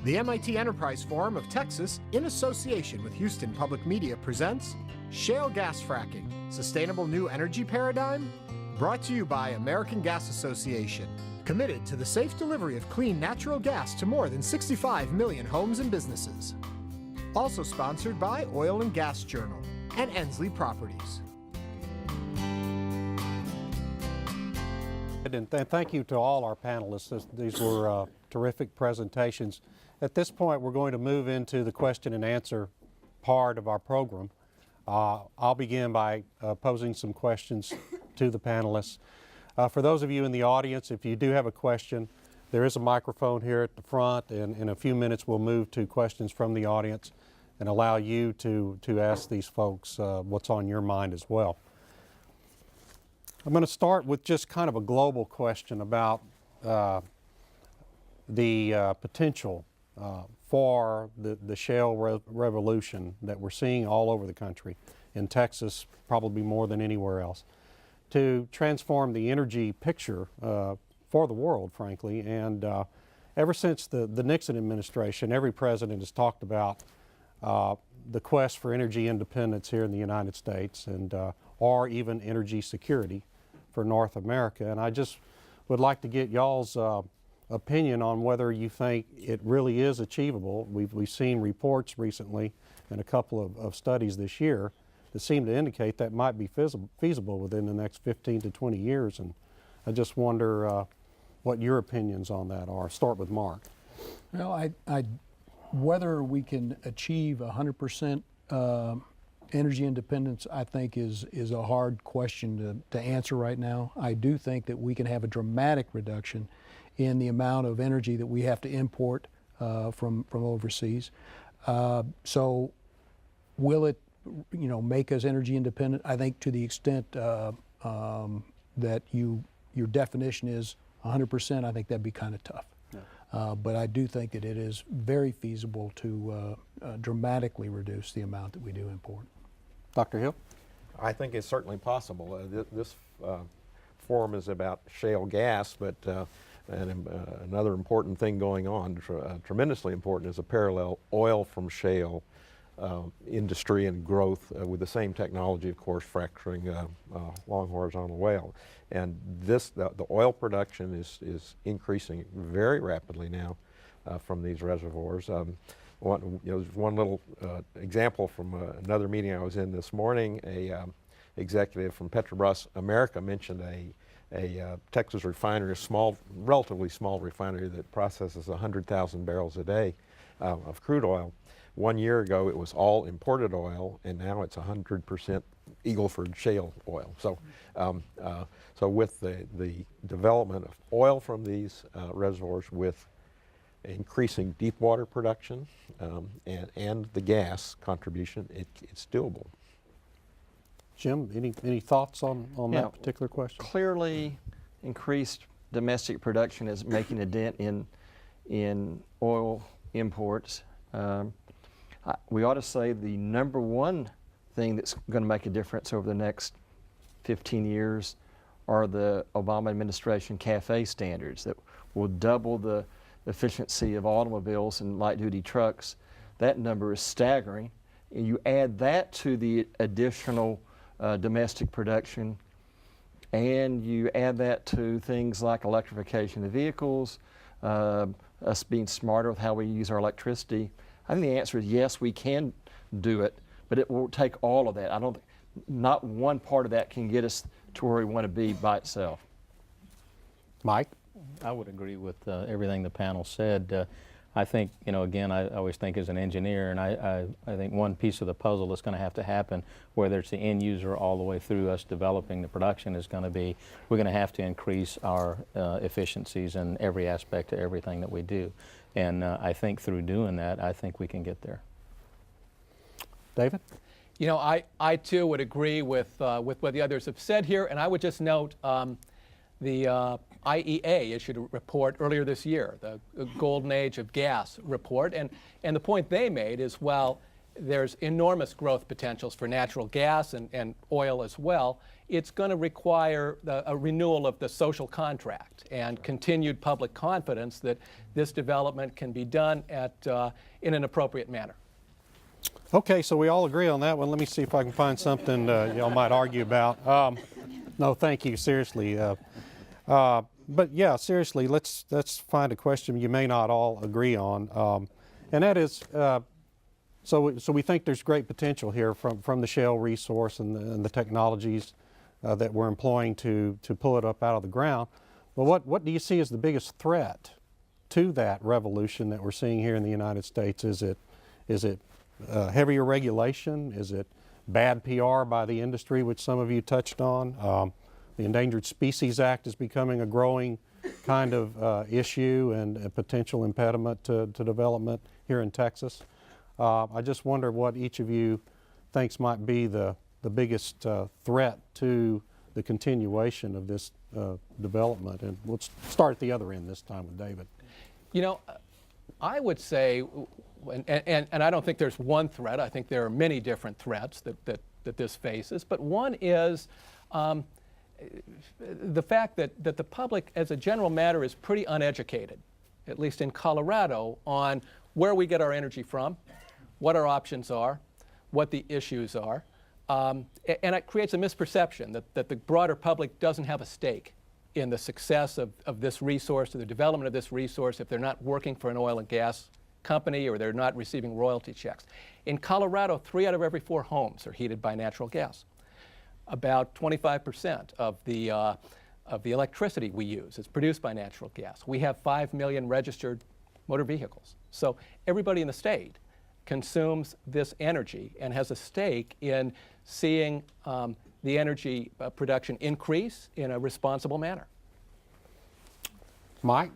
The MIT Enterprise Forum of Texas, in association with Houston Public Media, presents Shale Gas Fracking, Sustainable New Energy Paradigm? Brought to you by American Gas Association, committed to the safe delivery of clean natural gas to more than 65 million homes and businesses. Also sponsored by Oil and Gas Journal and Ensley Properties. And thank you to all our panelists. These were terrific presentations. At this point, we're going to move into the question and answer part of our program. I'll begin by posing some questions to the panelists. For those of you in the audience, if you do have a question, there is a microphone here at the front, and in a few minutes we'll move to questions from the audience and allow you to ask these folks what's on your mind as well. I'm going to start with just kind of a global question about the potential for the shale revolution that we're seeing all over the country, in Texas probably more than anywhere else, to transform the energy picture for the world, frankly. And ever since the Nixon administration, every president has talked about the quest for energy independence here in the United States, and or even energy security for North America. And I just would like to get y'all's opinion on whether you think it really is achievable. We've seen reports recently and a couple of studies this year that seem to indicate that might be feasible within the next 15 to 20 years. And I just wonder what your opinions on that are. Start with Mark. Well, whether we can achieve 100% energy independence, I think is a hard question to answer right now. I do think that we can have a dramatic reduction in the amount of energy that we have to import from overseas. So will it, make us energy independent? I think to the extent that your definition is 100%, I think that'd be kind of tough. Yeah. But I do think that it is very feasible to dramatically reduce the amount that we do import. Dr. Hill? I think it's certainly possible. This forum is about shale gas, but another important thing going on, tremendously important, is a parallel oil from shale industry and growth with the same technology, of course, fracturing long horizontal well. And the oil production is increasing very rapidly now from these reservoirs. One little example from another meeting I was in this morning. A executive from Petrobras America mentioned a Texas refinery, a relatively small refinery that processes 100,000 barrels a day of crude oil. 1 year ago, it was all imported oil, and now it's 100% Eagle Ford shale oil. So, so with the development of oil from these reservoirs, with increasing deep water production and the gas contribution, it's doable. Jim, any thoughts on that particular question? Clearly, increased domestic production is making a dent in oil imports. We ought to say the number one thing that's going to make a difference over the next 15 years are the Obama administration CAFE standards that will double the efficiency of automobiles and light-duty trucks. That number is staggering. And you add that to the additional domestic production, and you add that to things like electrification of vehicles, us being smarter with how we use our electricity. I think the answer is yes, we can do it, but it will take all of that. Not one part of that can get us to where we want to be by itself. Mike? I would agree with everything the panel said. I think, again, I always think as an engineer, and I think one piece of the puzzle that's going to have to happen, whether it's the end user all the way through us developing the production, is going to be, we're going to have to increase our efficiencies in every aspect of everything that we do. And I think through doing that, I think we can get there. David? I too would agree with what the others have said here, and I would just note the IEA issued a report earlier this year, the Golden Age of Gas report, and the point they made is, well, there's enormous growth potentials for natural gas and oil as well. It's going to require a renewal of the social contract and continued public confidence that this development can be done in an appropriate manner. Okay, so we all agree on that one. Let me see if I can find something y'all might argue about. No, thank you, seriously. But yeah, seriously, let's find a question you may not all agree on. And that is, so we think there's great potential here from the shale resource and the technologies that we're employing to pull it up out of the ground. Well, what do you see as the biggest threat to that revolution that we're seeing here in the United States? Is it heavier regulation? Is it bad PR by the industry, which some of you touched on? The Endangered Species Act is becoming a growing kind of issue and a potential impediment to development here in Texas. I just wonder what each of you thinks might be the biggest threat to the continuation of this development. And let's start at the other end this time with David. You know, I would say, and I don't think there's one threat. I think there are many different threats that this faces. But one is the fact that the public, as a general matter, is pretty uneducated, at least in Colorado, on where we get our energy from, what our options are, what the issues are. And it creates a misperception that the broader public doesn't have a stake in the success of this resource, or the development of this resource, if they're not working for an oil and gas company or they're not receiving royalty checks. In Colorado, 3 out of every 4 homes are heated by natural gas. About 25% of the electricity we use is produced by natural gas. We have 5 million registered motor vehicles. So everybody in the state consumes this energy and has a stake in seeing the energy production increase in a responsible manner. Mike,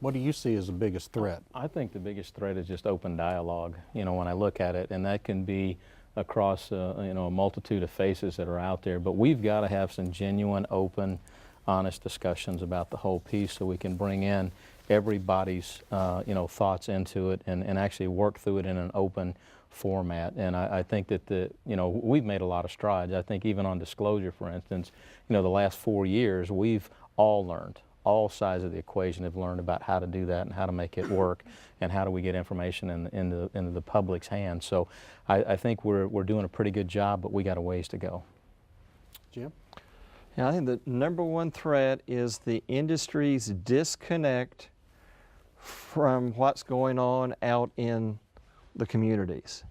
what do you see as the biggest threat? I think the biggest threat is just open dialogue, you know, when I look at it, and that can be across you know, a multitude of faces that are out there, but we've got to have some genuine, open, honest discussions about the whole piece so we can bring in everybody's you know, thoughts into it and actually work through it in an open format. And I think that you know, we've made a lot of strides. I think even on disclosure, for instance, you know, the last 4 years we've all learned, all sides of the equation have learned about how to do that and how to make it work and how do we get information into the public's hands. So I think we're doing a pretty good job, but we got a ways to go. Jim? Yeah, I think the number one threat is the industry's disconnect from what's going on out in the communities,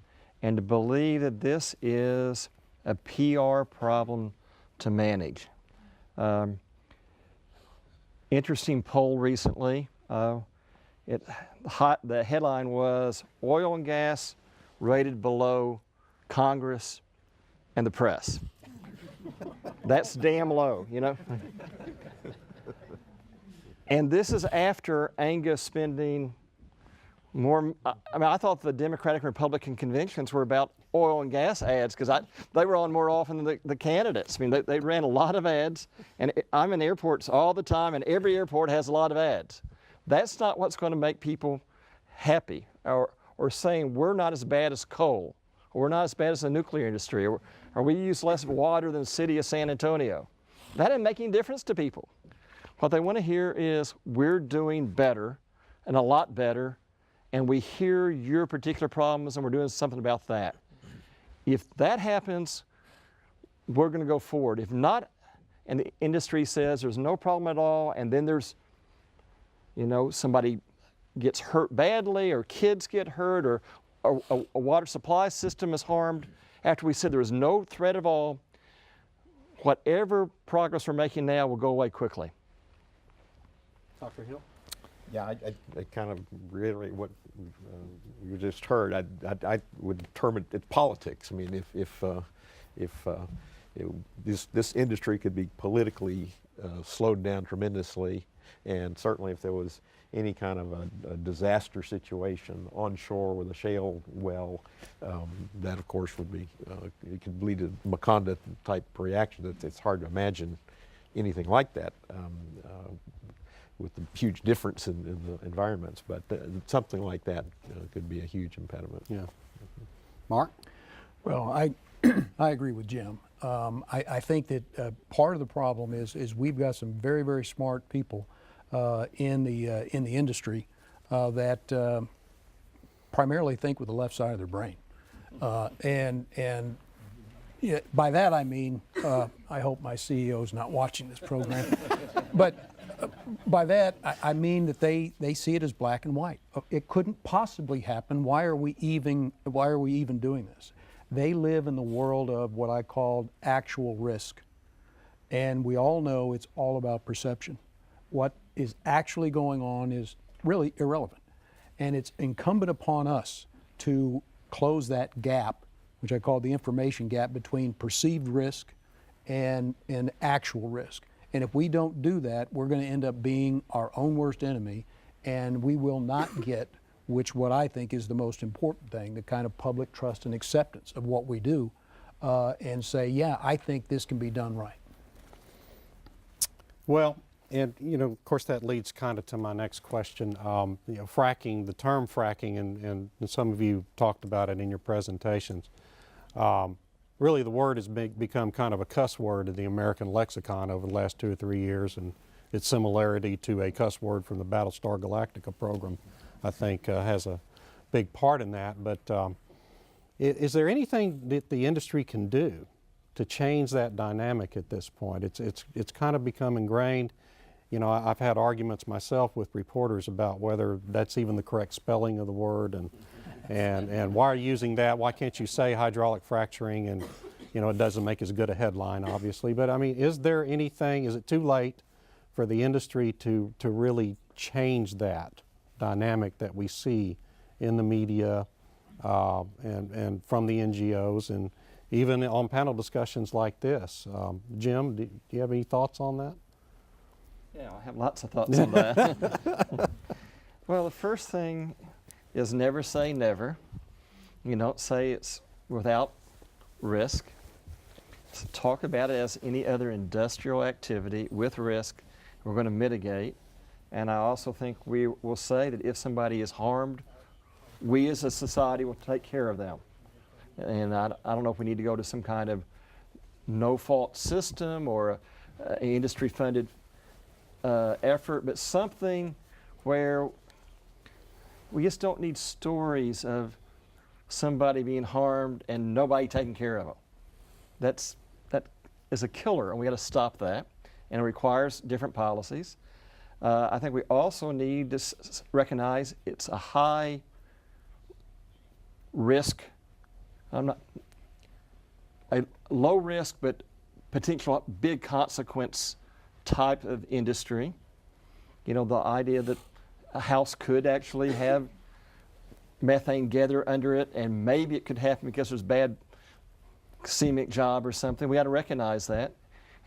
and to believe that this is a PR problem to manage. Interesting poll recently. The headline was "Oil and Gas Rated Below Congress and the Press." That's damn low, you know. And this is after Angus spending more. I mean, I thought the Democratic and Republican conventions were about oil and gas ads because they were on more often than the candidates. I mean, they ran a lot of ads, and I'm in airports all the time, and every airport has a lot of ads. That's not what's going to make people happy, or saying we're not as bad as coal, or we're not as bad as the nuclear industry, or we use less water than the city of San Antonio. That ain't making a difference to people. What they want to hear is we're doing better, and a lot better, and we hear your particular problems and we're doing something about that. If that happens, we're going to go forward. If not, and the industry says there's no problem at all, and then there's, you know, somebody gets hurt badly, or kids get hurt, or a water supply system is harmed, after we said there was no threat at all, whatever progress we're making now will go away quickly. Dr. Hill? Yeah, I kind of reiterate what you just heard. I would term it politics. I mean, if this industry could be politically slowed down tremendously, and certainly if there was any kind of a disaster situation onshore with a shale well, that of course would be, it could lead to Macondo type reaction. It's hard to imagine anything like that with the huge difference in the environments, but something like that could be a huge impediment. Yeah. Mark? Well, I agree with Jim. I think that part of the problem is we've got some very, very smart people in the industry that primarily think with the left side of their brain, and yeah, by that I mean I hope my CEO's not watching this program, but by that I mean that they see it as black and white. It couldn't possibly happen. Why are we even doing this? They live in the world of what I call actual risk. And we all know it's all about perception. What is actually going on is really irrelevant. And it's incumbent upon us to close that gap, which I call the information gap between perceived risk and actual risk. And if we don't do that, we're going to end up being our own worst enemy, and we will not get what I think is the most important thing, the kind of public trust and acceptance of what we do, and say, yeah, I think this can be done right. Well, and of course that leads kind of to my next question. Fracking, the term fracking, and some of you talked about it in your presentations. Really the word has become kind of a cuss word in the American lexicon over the last 2 or 3 years, and its similarity to a cuss word from the Battlestar Galactica program, I think, has a big part in that. But is there anything that the industry can do to change that dynamic at this point? It's kind of become ingrained. I've had arguments myself with reporters about whether that's even the correct spelling of the word, and why are you using that? Why can't you say hydraulic fracturing? And it doesn't make as good a headline, obviously. But I mean, is there anything? Is it too late for the industry to really change that dynamic that we see in the media and from the NGOs and even on panel discussions like this? Jim, do you have any thoughts on that? Yeah, I have lots of thoughts on that. Well, the first thing is never say never. You don't say it's without risk. So talk about it as any other industrial activity with risk. We're going to mitigate. And I also think we will say that if somebody is harmed, we as a society will take care of them. And I don't know if we need to go to some kind of no-fault system or an industry-funded effort, but something where we just don't need stories of somebody being harmed and nobody taking care of them. That is a killer, and we got to stop that, and it requires different policies. I think we also need to recognize it's a high risk, a low risk but potential big consequence type of industry. The idea that a house could actually have methane gather under it, and maybe it could happen because there's bad seismic job or something. We got to recognize that,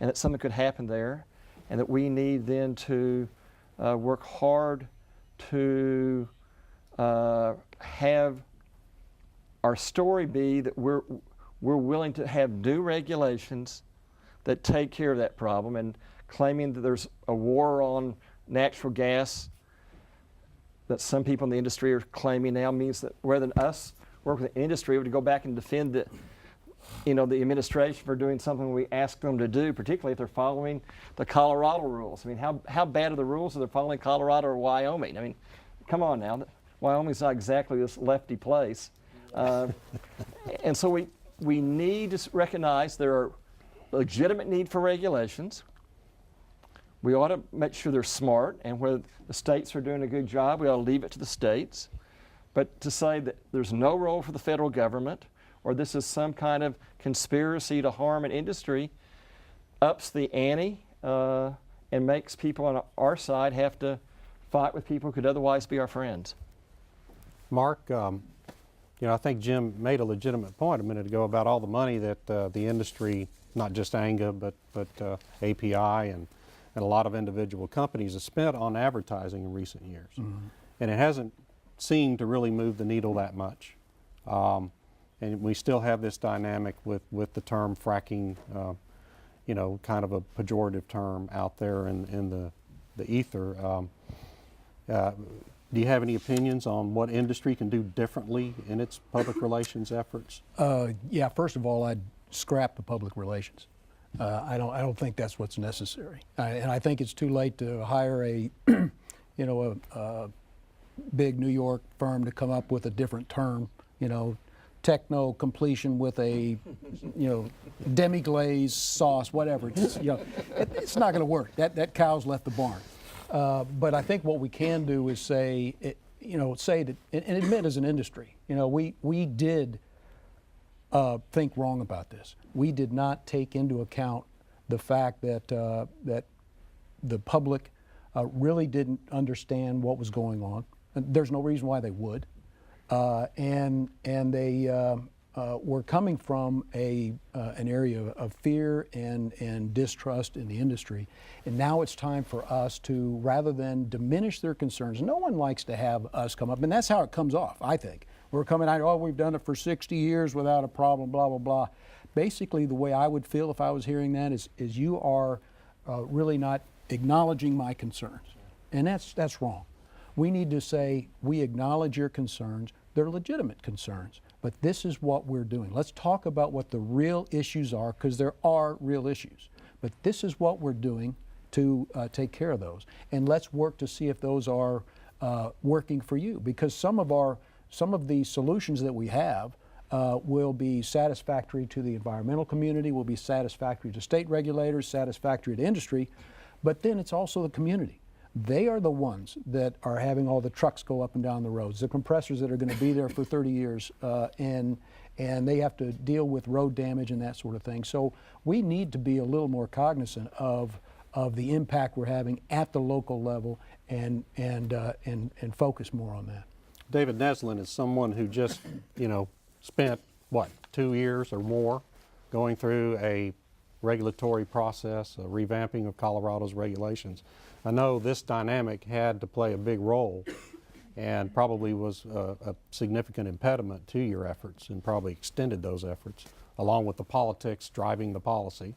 and that something could happen there, and that we need then to work hard to have our story be that we're willing to have new regulations that take care of that problem. And claiming that there's a war on natural gas that some people in the industry are claiming now means that rather than us work with the industry, we would go back and defend the administration for doing something we ask them to do, particularly if they're following the Colorado rules. I mean, how bad are the rules if they're following Colorado or Wyoming? I mean, come on now. Wyoming's not exactly this lefty place. And so we need to recognize there are legitimate need for regulations. We ought to make sure they're smart, and where the states are doing a good job, we ought to leave it to the states. But to say that there's no role for the federal government, or this is some kind of conspiracy to harm an industry, ups the ante and makes people on our side have to fight with people who could otherwise be our friends. Mark, I think Jim made a legitimate point a minute ago about all the money that the industry, not just ANGA, but API and a lot of individual companies have spent on advertising in recent years. Mm-hmm. And it hasn't seemed to really move the needle that much. And we still have this dynamic with the term fracking, kind of a pejorative term out there in the ether. Do you have any opinions on what industry can do differently in its public relations efforts? Yeah, first of all, I'd scrap the public relations. I don't think that's what's necessary. And I think it's too late to hire a, a big New York firm to come up with a different term, techno completion with a, demi-glaze sauce, whatever. It's not going to work. That cow's left the barn. But I think what we can do is say that, and admit as an industry, we did think wrong about this. We did not take into account the fact that that the public really didn't understand what was going on. There's no reason why they would, and they were coming from an area of fear and distrust in the industry. And now it's time for us to, rather than diminish their concerns, no one likes to have us come up, and that's how it comes off, I think. We're coming out, oh, we've done it for 60 years without a problem, blah, blah, blah. Basically, the way I would feel if I was hearing that is you are really not acknowledging my concerns. And that's wrong. We need to say, we acknowledge your concerns. They're legitimate concerns, but this is what we're doing. Let's talk about what the real issues are, because there are real issues. But this is what we're doing to take care of those. And let's work to see if those are working for you, because some of the solutions that we have will be satisfactory to the environmental community, will be satisfactory to state regulators, satisfactory to industry, but then it's also the community. They are the ones that are having all the trucks go up and down the roads, the compressors that are going to be there for 30 years, and they have to deal with road damage and that sort of thing. So we need to be a little more cognizant of the impact we're having at the local level and focus more on that. David Neslin is someone who just, spent, 2 years or more going through a regulatory process, a revamping of Colorado's regulations. I know this dynamic had to play a big role and probably was a significant impediment to your efforts and probably extended those efforts, along with the politics driving the policy.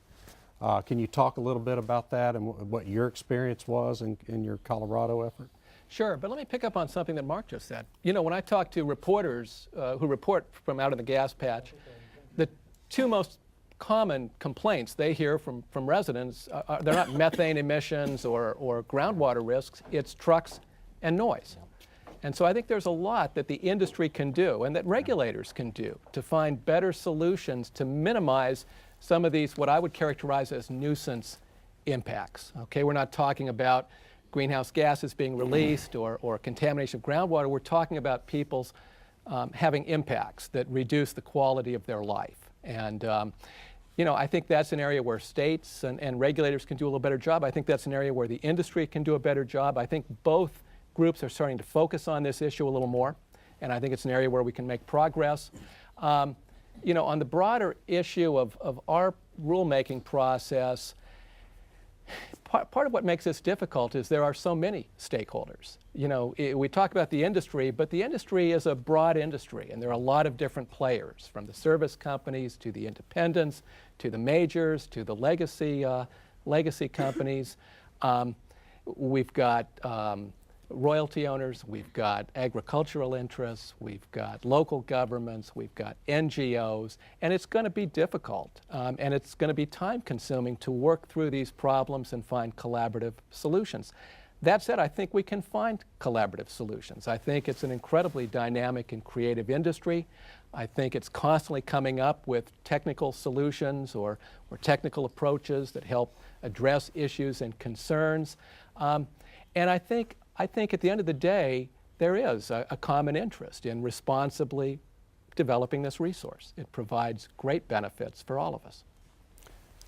Can you talk a little bit about that and what your experience was in your Colorado effort? Sure, but let me pick up on something that Mark just said. When I talk to reporters who report from out in the gas patch, the two most common complaints they hear from residents they're not methane emissions or groundwater risks, it's trucks and noise. And so I think there's a lot that the industry can do and that regulators can do to find better solutions to minimize some of these, what I would characterize as nuisance impacts. Okay, we're not talking about greenhouse gases being released or contamination of groundwater. We're talking about people's having impacts that reduce the quality of their life. And I think that's an area where states and regulators can do a little better job. I think that's an area where the industry can do a better job. I think both groups are starting to focus on this issue a little more, and I think it's an area where we can make progress. On the broader issue of our rulemaking process, part of what makes this difficult is there are so many stakeholders. We talk about the industry, but the industry is a broad industry, and there are a lot of different players, from the service companies to the independents, to the majors, to the legacy companies. We've got royalty owners, we've got agricultural interests, we've got local governments, we've got NGOs, and it's going to be difficult, and it's going to be time-consuming to work through these problems and find collaborative solutions. That said, I think we can find collaborative solutions. I think it's an incredibly dynamic and creative industry. I think it's constantly coming up with technical solutions or technical approaches that help address issues and concerns. And I think at the end of the day, there is a common interest in responsibly developing this resource. It provides great benefits for all of us.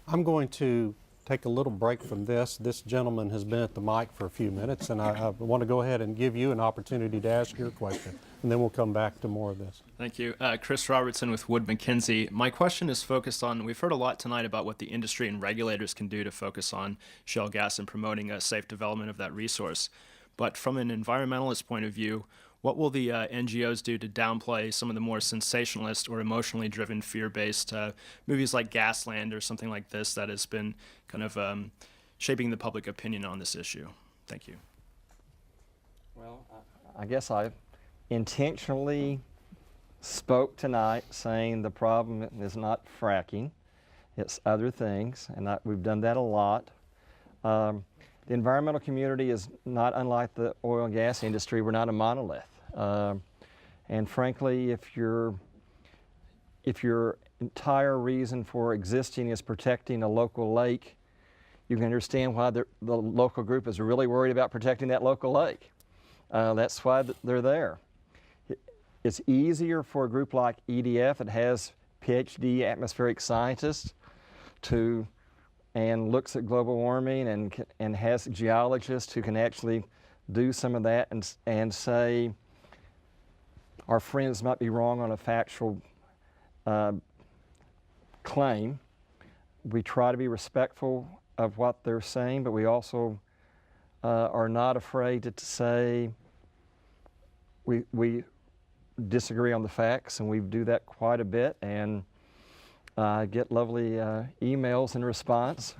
I'm going to take a little break from this. This gentleman has been at the mic for a few minutes, and I want to go ahead and give you an opportunity to ask your question, and then we'll come back to more of this. Thank you. Chris Robertson with Wood Mackenzie. My question is focused on, we've heard a lot tonight about what the industry and regulators can do to focus on shale gas and promoting a safe development of that resource. But from an environmentalist point of view, what will the NGOs do to downplay some of the more sensationalist or emotionally driven fear-based movies like Gasland or something like this that has been kind of shaping the public opinion on this issue? Thank you. Well, I guess I intentionally spoke tonight saying the problem is not fracking, it's other things, and we've done that a lot. The environmental community is not unlike the oil and gas industry. We're not a monolith. And frankly, if your entire reason for existing is protecting a local lake, you can understand why the local group is really worried about protecting that local lake. That's why they're there. It's easier for a group like EDF that has PhD atmospheric scientists and looks at global warming and has geologists who can actually do some of that and say our friends might be wrong on a factual claim. We try to be respectful of what they're saying, but we also are not afraid to say we disagree on the facts, and we do that quite a bit, and get lovely emails in response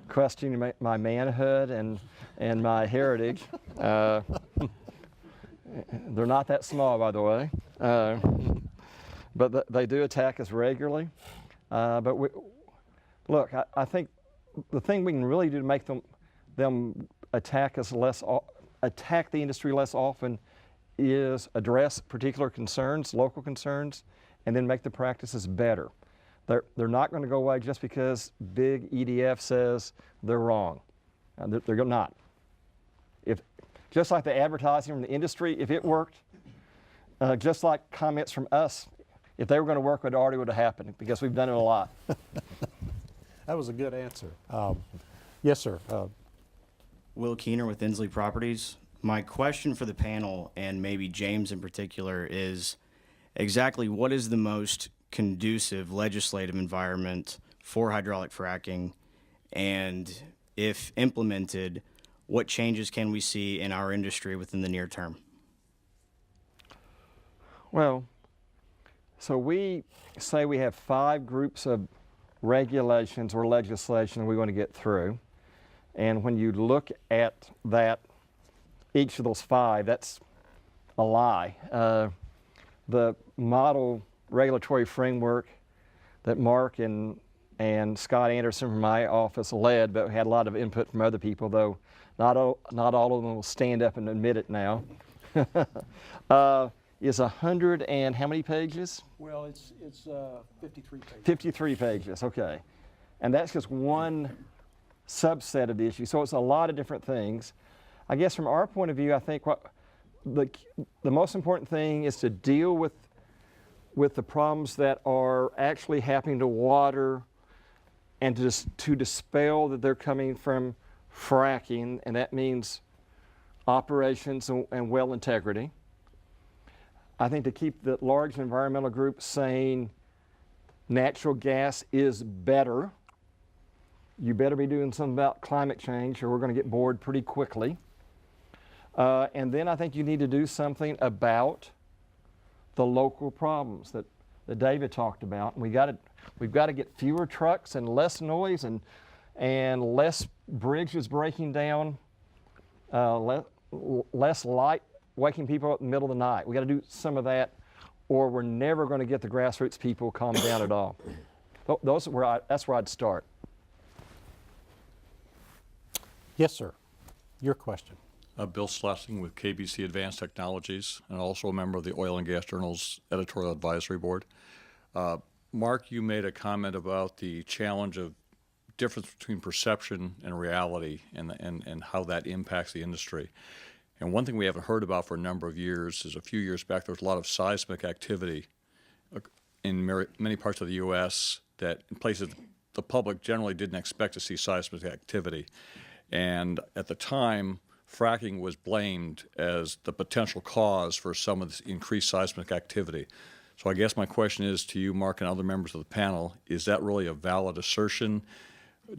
questioning my manhood and my heritage. They're not that small, by the way, but they do attack us regularly. But look, I think the thing we can really do to make them attack the industry less often is address particular concerns, local concerns, and then make the practices better. They're not going to go away just because big EDF says they're wrong. They're not. Just like the advertising from the industry, if it worked, just like comments from us, if they were going to work, it already would have happened because we've done it a lot. That was a good answer. Yes, sir. Will Keener with Inslee Properties. My question for the panel, and maybe James in particular, is exactly what is the most conducive legislative environment for hydraulic fracking, and if implemented, what changes can we see in our industry within the near term? Well, so we say we have 5 groups of regulations or legislation we want to get through, and when you look at that, each of those 5, that's a lie. The model regulatory framework that Mark and Scott Anderson from my office led, but we had a lot of input from other people, though not all of them will stand up and admit it now, is 100 and how many pages? Well, it's 53 pages. 53 pages, okay. And that's just one subset of the issue. So it's a lot of different things. I guess from our point of view, I think what the most important thing is to deal with the problems that are actually happening to water and to dispel that they're coming from fracking, and that means operations and well integrity. I think to keep the large environmental group saying natural gas is better, you better be doing something about climate change or we're going to get bored pretty quickly. And then I think you need to do something about the local problems that David talked about. We've got to get fewer trucks and less noise and less bridges breaking down, less light waking people up in the middle of the night. We got to do some of that, or we're never going to get the grassroots people calmed down at all. That's where I'd start. Yes, sir. Your question. Bill Schlesing with KBC Advanced Technologies, and also a member of the Oil and Gas Journal's Editorial Advisory Board. Mark, you made a comment about the challenge of difference between perception and reality and how that impacts the industry. And one thing we haven't heard about for a number of years is a few years back there was a lot of seismic activity in many parts of the U.S. that in places the public generally didn't expect to see seismic activity. And at the time, fracking was blamed as the potential cause for some of this increased seismic activity. So I guess my question is to you, Mark, and other members of the panel, is that really a valid assertion?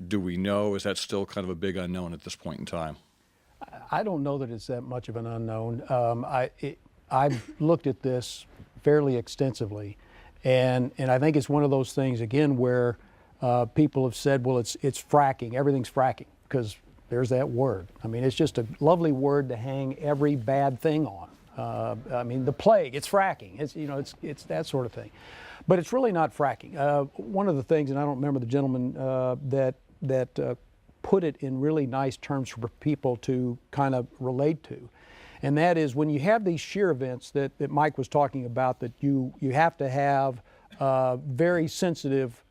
Do we know? Is that still kind of a big unknown at this point in time? I don't know that it's that much of an unknown. I've looked at this fairly extensively, and I think it's one of those things, again, where people have said, well, it's fracking, everything's fracking, because There's that word. I mean, it's just a lovely word to hang every bad thing on. I mean, the plague, it's fracking. It's, you know, it's that sort of thing. But it's really not fracking. One of the things, and I don't remember the gentleman that put it in really nice terms for people to kind of relate to, and that is when you have these shear events that Mike was talking about, that you have to have very sensitive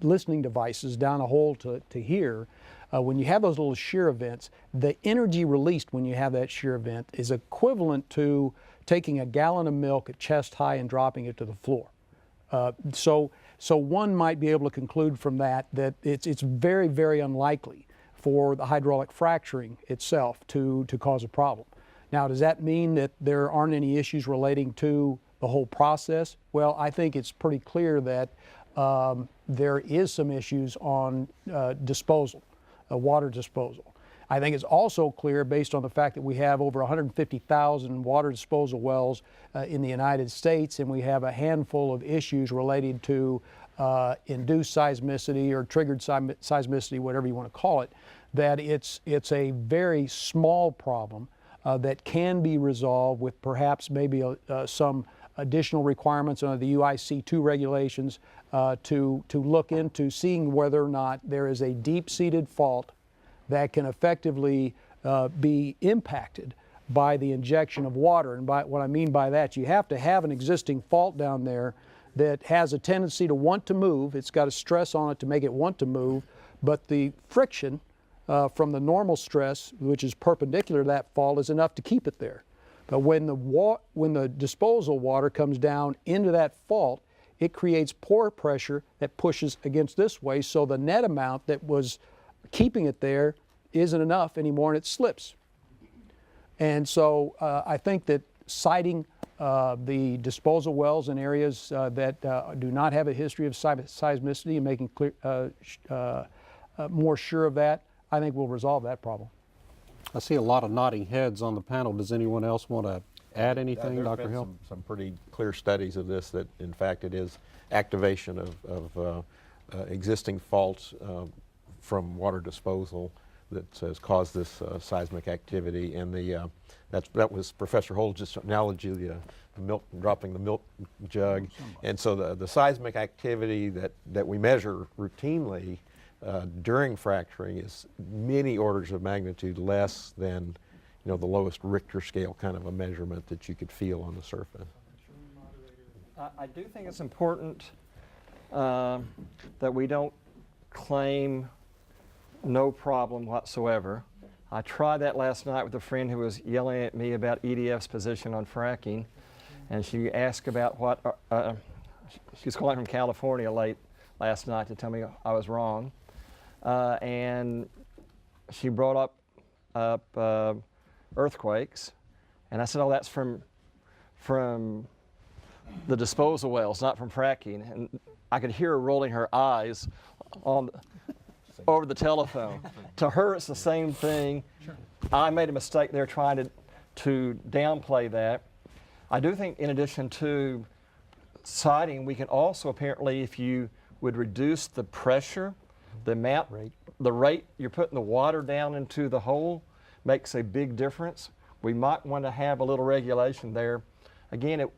listening devices down a hole to hear. When you have those little shear events, the energy released when you have that shear event is equivalent to taking a gallon of milk at chest high and dropping it to the floor. So one might be able to conclude from that it's very, very unlikely for the hydraulic fracturing itself to cause a problem. Now, does that mean that there aren't any issues relating to the whole process? Well, I think it's pretty clear that there is some issues on disposal, water disposal. I think it's also clear, based on the fact that we have over 150,000 water disposal wells in the United States, and we have a handful of issues related to induced seismicity or triggered seismicity, whatever you want to call it, that it's a very small problem that can be resolved with perhaps maybe some additional requirements under the UIC2 regulations to look into seeing whether or not there is a deep-seated fault that can effectively be impacted by the injection of water. And by what I mean by that, you have to have an existing fault down there that has a tendency to want to move. It's got a stress on it to make it want to move, but the friction from the normal stress, which is perpendicular to that fault, is enough to keep it there. But when the disposal water comes down into that fault, it creates pore pressure that pushes against this way, so the net amount that was keeping it there isn't enough anymore, and it slips. And so I think that siting the disposal wells in areas that do not have a history of seismicity and making clear, more sure of that, I think will resolve that problem. I see a lot of nodding heads on the panel. Does anyone else want to add anything, Dr. Hill? Some pretty clear studies of this, that in fact it is activation of existing faults from water disposal that has caused this seismic activity. And that was Professor Holges' analogy, the milk, dropping the milk jug. And so the seismic activity that we measure routinely during fracturing is many orders of magnitude less than, you know, the lowest Richter scale kind of a measurement that you could feel on the surface. I do think it's important that we don't claim no problem whatsoever. I tried that last night with a friend who was yelling at me about EDF's position on fracking, and she asked about what, she was calling from California late last night to tell me I was wrong, and she brought up earthquakes, and I said, oh, that's from the disposal wells, not from fracking. And I could hear her rolling her eyes over the telephone. To her, it's the same thing. Sure. I made a mistake there trying to downplay that. I do think, in addition to siting, we can also apparently, if you would reduce the pressure, the amount, the rate you're putting the water down into the hole makes a big difference. We might want to have a little regulation there. Again,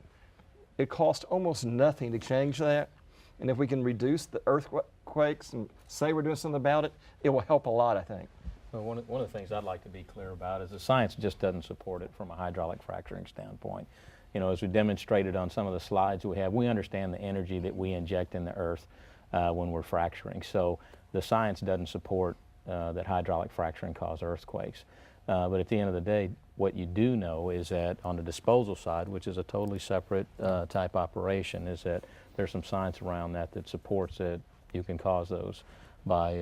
it costs almost nothing to change that. And if we can reduce the earthquakes and say we're doing something about it, it will help a lot, I think. Well, one of the things I'd like to be clear about is the science just doesn't support it from a hydraulic fracturing standpoint. You know, as we demonstrated on some of the slides we have, we understand the energy that we inject in the earth when we're fracturing. So the science doesn't support that hydraulic fracturing causes earthquakes. But at the end of the day, what you do know is that on the disposal side, which is a totally separate type operation, is that there's some science around that supports that you can cause those by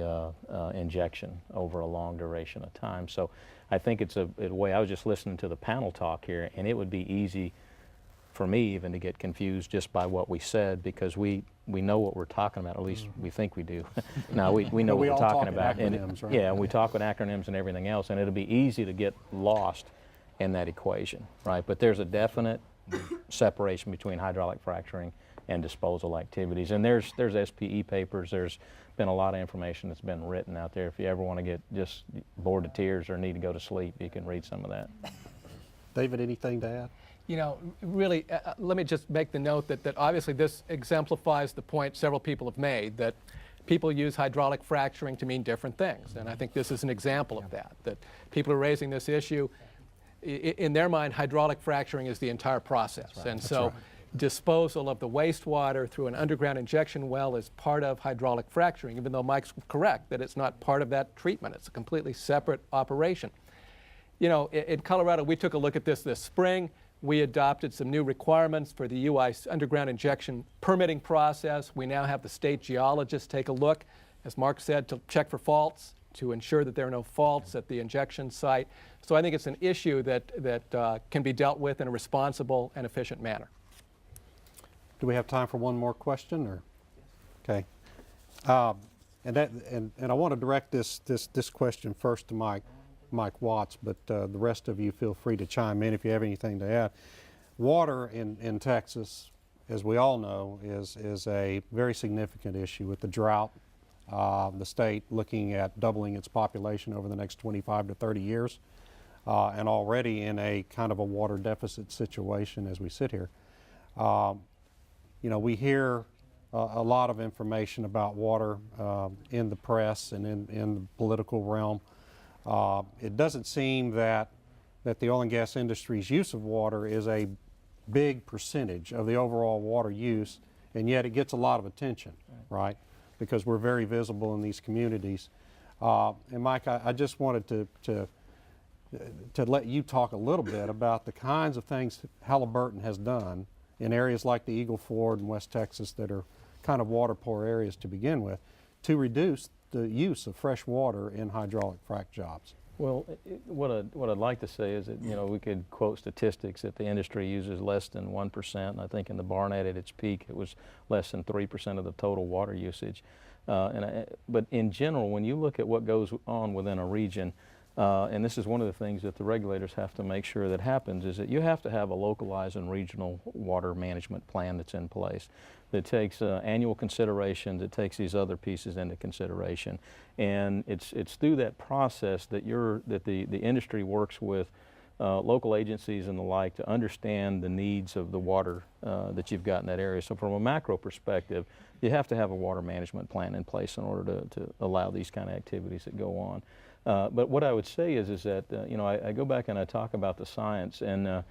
injection over a long duration of time. So I think it's a way. I was just listening to the panel talk here, and it would be easy for me even to get confused just by what we said, because we know what we're talking about, at least we think we do. Now we know what we're talking about. Acronyms, right? Yeah, we talk with acronyms and everything else, and it'll be easy to get lost in that equation, right? But there's a definite separation between hydraulic fracturing and disposal activities. And there's SPE papers, there's been a lot of information that's been written out there. If you ever want to get just bored to tears or need to go to sleep, you can read some of that. David, anything to add? You know, really, let me just make the note that obviously this exemplifies the point several people have made, that people use hydraulic fracturing to mean different things. And I think this is an example of that people are raising this issue. In their mind, hydraulic fracturing is the entire process. Right. And so disposal of the wastewater through an underground injection well is part of hydraulic fracturing, even though Mike's correct that it's not part of that treatment. It's a completely separate operation. You know, in Colorado, we took a look at this spring. We adopted some new requirements for the UI underground injection permitting process. We now have the state geologists take a look, as Mark said, to check for faults, to ensure that there are no faults at the injection site. So I think it's an issue that can be dealt with in a responsible and efficient manner. Do we have time for one more question, or? Okay. And I want to direct this question first to Mike Watts, but the rest of you feel free to chime in if you have anything to add. Water in Texas, as we all know, is a very significant issue with the drought. The state looking at doubling its population over the next 25 to 30 years, and already in a kind of a water deficit situation as we sit here. You know, we hear a lot of information about water in the press and in the political realm. It doesn't seem that the oil and gas industry's use of water is a big percentage of the overall water use, and yet it gets a lot of attention, right? Because we're very visible in these communities. And Mike, I just wanted to let you talk a little bit about the kinds of things Halliburton has done in areas like the Eagle Ford and West Texas that are kind of water poor areas to begin with, to reduce the use of fresh water in hydraulic frac jobs. Well, what I'd like to say is that, you know, we could quote statistics that the industry uses less than 1%, and I think in the Barnett at its peak it was less than 3% of the total water usage. But in general, when you look at what goes on within a region, and this is one of the things that the regulators have to make sure that happens, is that you have to have a localized and regional water management plan that's in place that takes annual considerations, it takes these other pieces into consideration. And it's through that process that the industry works with local agencies and the like to understand the needs of the water that you've got in that area. So from a macro perspective, you have to have a water management plan in place in order to allow these kind of activities that go on. But what I would say is that, you know, I go back and I talk about the science, and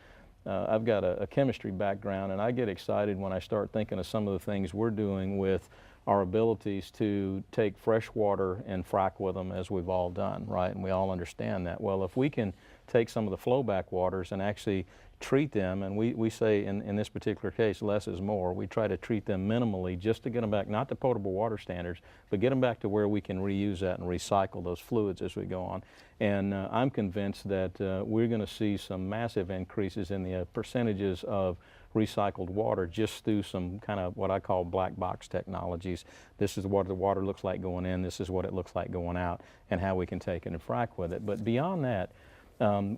I've got a chemistry background, and I get excited when I start thinking of some of the things we're doing with our abilities to take fresh water and frack with them, as we've all done, right? And we all understand that. Well, if we can take some of the flowback waters and actually treat them, and we say in this particular case, less is more. We try to treat them minimally just to get them back, not to potable water standards, but get them back to where we can reuse that and recycle those fluids as we go on. And I'm convinced that we're going to see some massive increases in the percentages of recycled water just through some kind of what I call black box technologies. This is what the water looks like going in, this is what it looks like going out, and how we can take it and frack with it. But beyond that,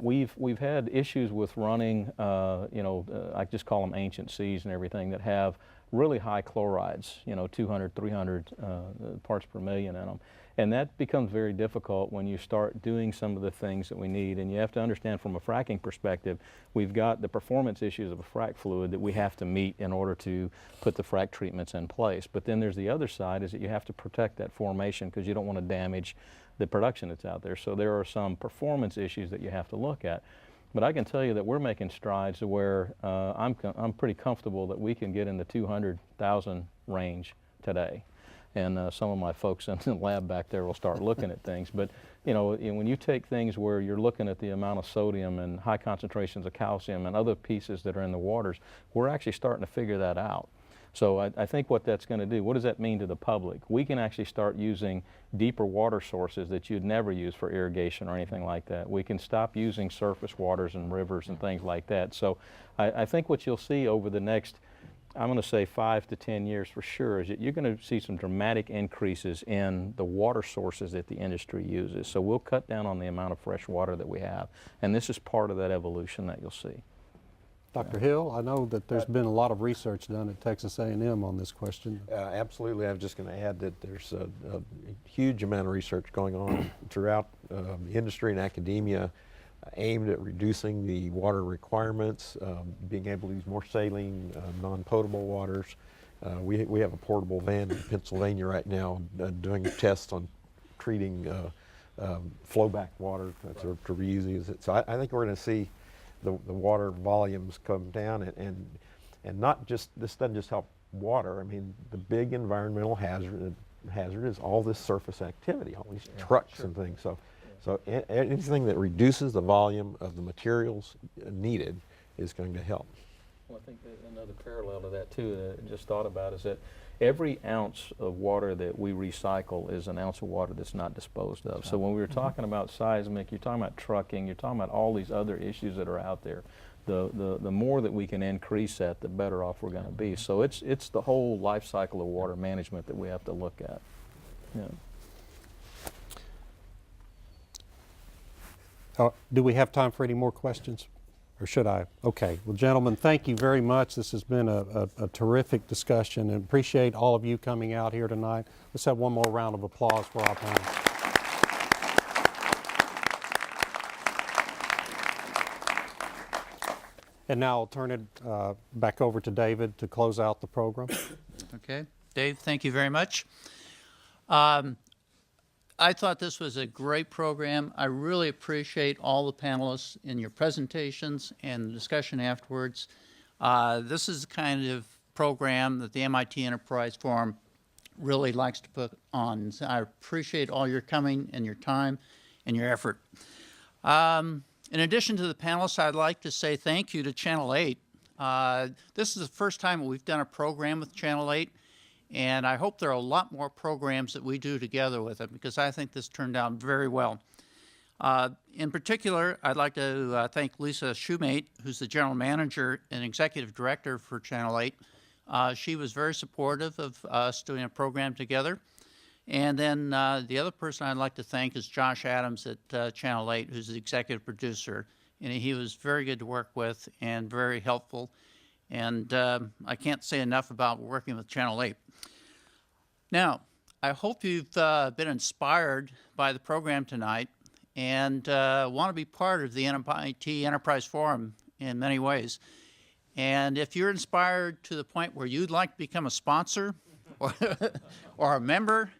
we've had issues with running, you know, I just call them ancient seas and everything, that have really high chlorides, you know, 200, 300 parts per million in them. And that becomes very difficult when you start doing some of the things that we need. And you have to understand, from a fracking perspective, we've got the performance issues of a frac fluid that we have to meet in order to put the frac treatments in place. But then there's the other side, is that you have to protect that formation because you don't want to damage the production that's out there. So there are some performance issues that you have to look at. But I can tell you that we're making strides to where I'm pretty comfortable that we can get in the 200,000 range today. And some of my folks in the lab back there will start looking at things. But you know, when you take things where you're looking at the amount of sodium and high concentrations of calcium and other pieces that are in the waters, we're actually starting to figure that out. So I think what that's going to do, what does that mean to the public? We can actually start using deeper water sources that you'd never use for irrigation or anything like that. We can stop using surface waters and rivers and things like that. So I think what you'll see over the next, I'm going to say 5 to 10 years for sure, is that you're going to see some dramatic increases in the water sources that the industry uses. So we'll cut down on the amount of fresh water that we have. And this is part of that evolution that you'll see. Dr. Hill, I know that there's been a lot of research done at Texas A&M on this question. Absolutely. I was just going to add that there's a huge amount of research going on throughout the industry and academia aimed at reducing the water requirements, being able to use more saline, non-potable waters. We have a portable van in Pennsylvania right now doing tests on treating flowback water to reuse it. So I think we're going to see the water volumes come down, and not just, this doesn't just help water. I mean, the big environmental hazard is all this surface activity, all these trucks and things. So anything that reduces the volume of the materials needed is going to help. Well, I think that another parallel to that too, that I just thought about, is that every ounce of water that we recycle is an ounce of water that's not disposed of. So when we were talking about seismic, you're talking about trucking, you're talking about all these other issues that are out there. The more that we can increase that, the better off we're going to be. So it's the whole life cycle of water management that we have to look at. Yeah. Do we have time for any more questions? Or should I? Okay. Well, gentlemen, thank you very much. This has been a terrific discussion, and appreciate all of you coming out here tonight. Let's have one more round of applause for our panel. And now I'll turn it back over to David to close out the program. Okay. Dave, thank you very much. I thought this was a great program. I really appreciate all the panelists in your presentations and the discussion afterwards. This is the kind of program that the MIT Enterprise Forum really likes to put on. So I appreciate all your coming and your time and your effort. In addition to the panelists, I'd like to say thank you to Channel 8. This is the first time we've done a program with Channel 8. And I hope there are a lot more programs that we do together with it, because I think this turned out very well. In particular, I'd like to thank Lisa Shoemate, who's the General Manager and Executive Director for Channel 8. She was very supportive of us doing a program together. And then the other person I'd like to thank is Josh Adams at Channel 8, who's the Executive Producer. And he was very good to work with and very helpful. And I can't say enough about working with Channel 8. Now, I hope you've been inspired by the program tonight and want to be part of the MIT Enterprise Forum in many ways. And if you're inspired to the point where you'd like to become a sponsor or a member,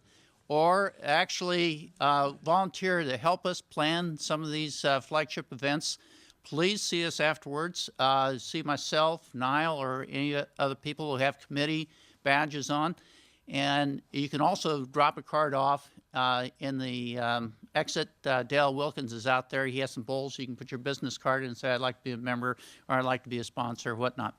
or actually volunteer to help us plan some of these flagship events, please see us afterwards. See myself, Niall, or any other people who have committee badges on. And you can also drop a card off in the exit. Dale Wilkins is out there. He has some bowls. You can put your business card in and say, I'd like to be a member, or I'd like to be a sponsor, or whatnot.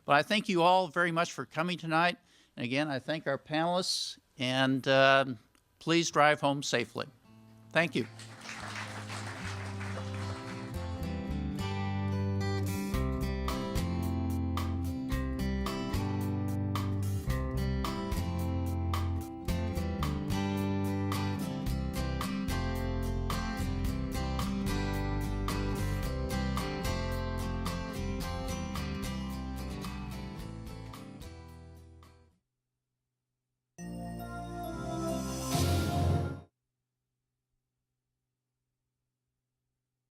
But I thank you all very much for coming tonight. And again, I thank our panelists, and please drive home safely. Thank you.